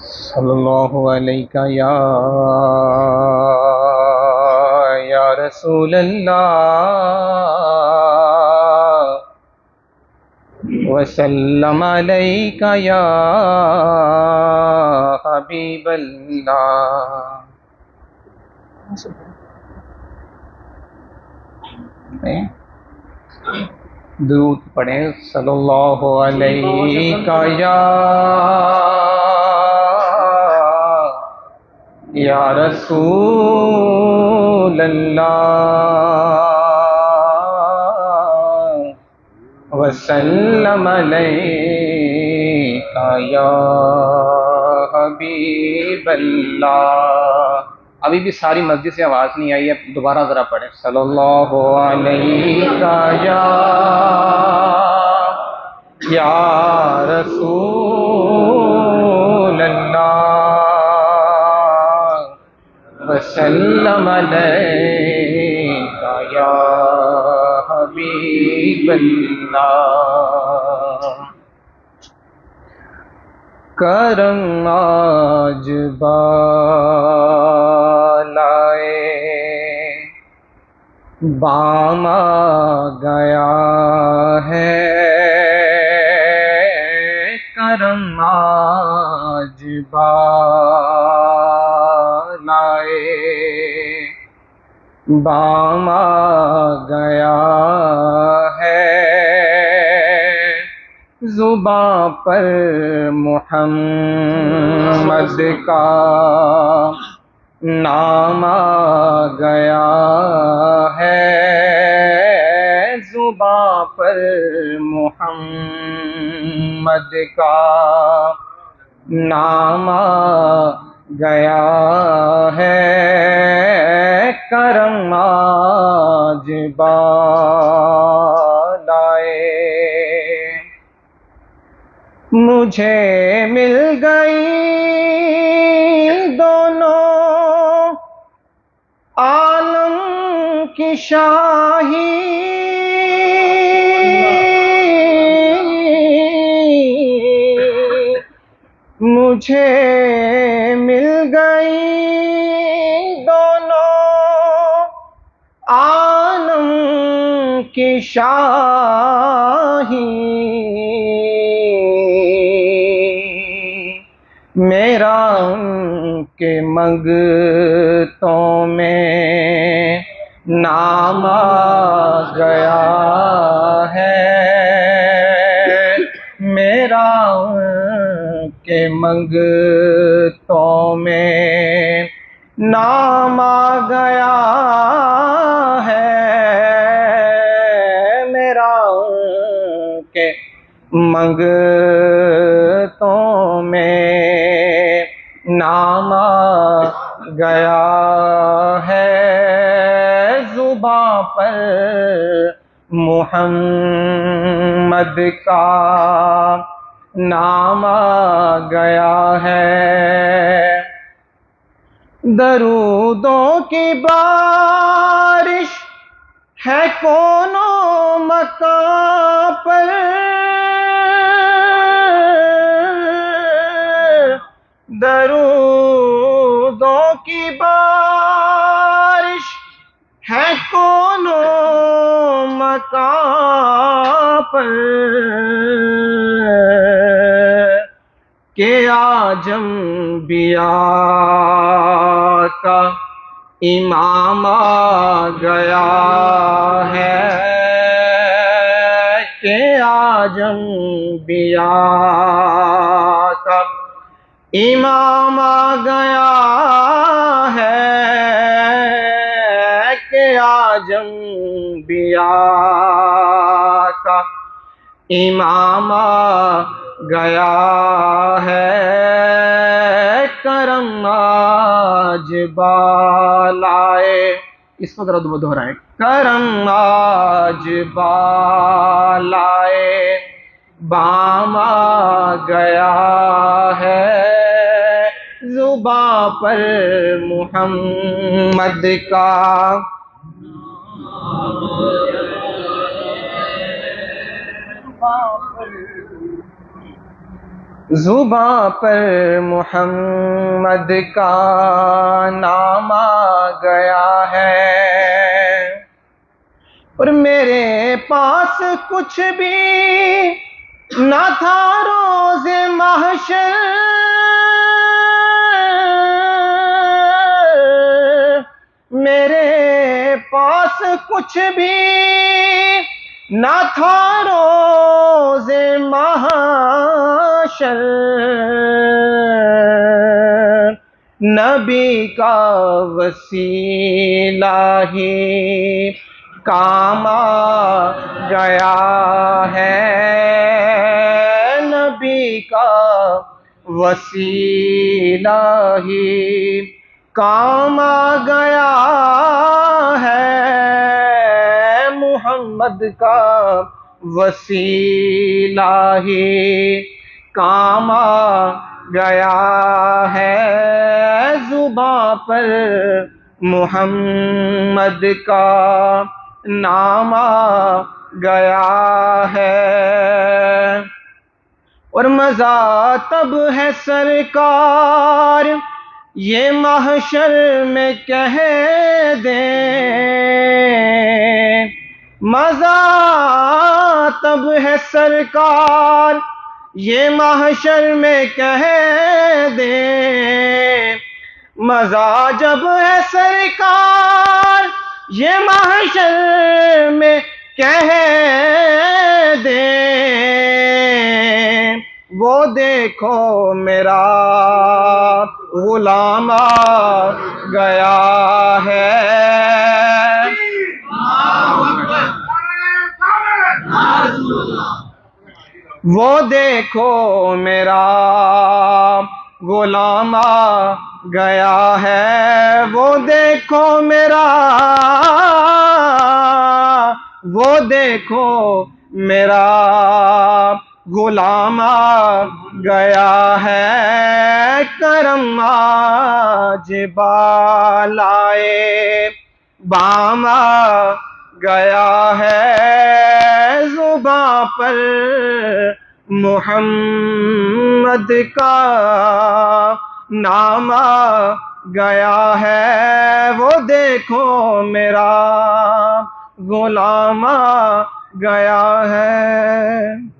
सल्लल्लाहु अलैका या रसूल अल्लाह वसल्लम अलैका या हबीब अल्लाह। दुरूद पढ़ें सल्लल्लाहु अलैका या रसूल अल्लाह वसल्लम अलैका या हबीब अल्लाह। अभी भी सारी मस्जिद से आवाज़ नहीं आई है, दोबारा ज़रा पढ़ें सल्लल्लाहु अलैका या रसूल अल्लाह वसल्लम अलैका या हबीब अल्लाह। करम आज बालाए बाम आ गया है, करम आज बालाए बाम आ गया है, ज़ुबां पर मुहम्मद का नाम आ गया है, ज़ुबां पर मुहम्मद का नाम आ गया है, करम आज बालाए। मुझे मिल गई दोनों आलम की शाही, मुझे मिल गई दोनों आलम की शाही, मेरा उनके मंगतों में नाम आ गया है, मेरा उनके मंगतों में नाम आ गया है, मेरा उनके मंगतों में नाम आ गया है, ज़ुबां पर मुहम्मद का नाम आ गया है। दरूदों की बारिश है कोनों मकां पर, दरूदों की बारिश है कोनों मकां पर, के आजम बिया का इमाम आ गया है, के आजम बिया का इमाम आ गया है, के आजम बिया का इमाम आ गया है, करम आज बालाए। इसको जरा दोहराएं, करम आज बालाए बाम आ गया है, ज़ुबां पर मुहम्मद का जुबां पर मोहम्मद का नाम आ गया है, और मेरे पास कुछ भी न था रोज़े महशर, मेरे पास कुछ भी न था रोज़े महशर, नबी का वसीला ही काम आ गया है, नबी का वसीला ही काम आ गया है, मोहम्मद का वसीला ही काम आ गया है, जुबां पर मोहम्मद का नाम आ गया है। और मज़ा तब है सरकार ये महशर में कह दें, मज़ा तब है सरकार ये महशर में कह दें, मज़ा जब है सरकार ये महशर में कह दें, वो देखो मेरा गुलाम आ गया है, वो देखो मेरा गुलाम आ गया है, वो देखो मेरा, वो देखो मेरा गुलाम आ गया है, करम आज बालाए बाम आ गया है, जुबां पर मोहम्मद का नाम आ गया है, वो देखो मेरा गुलाम आ गया है।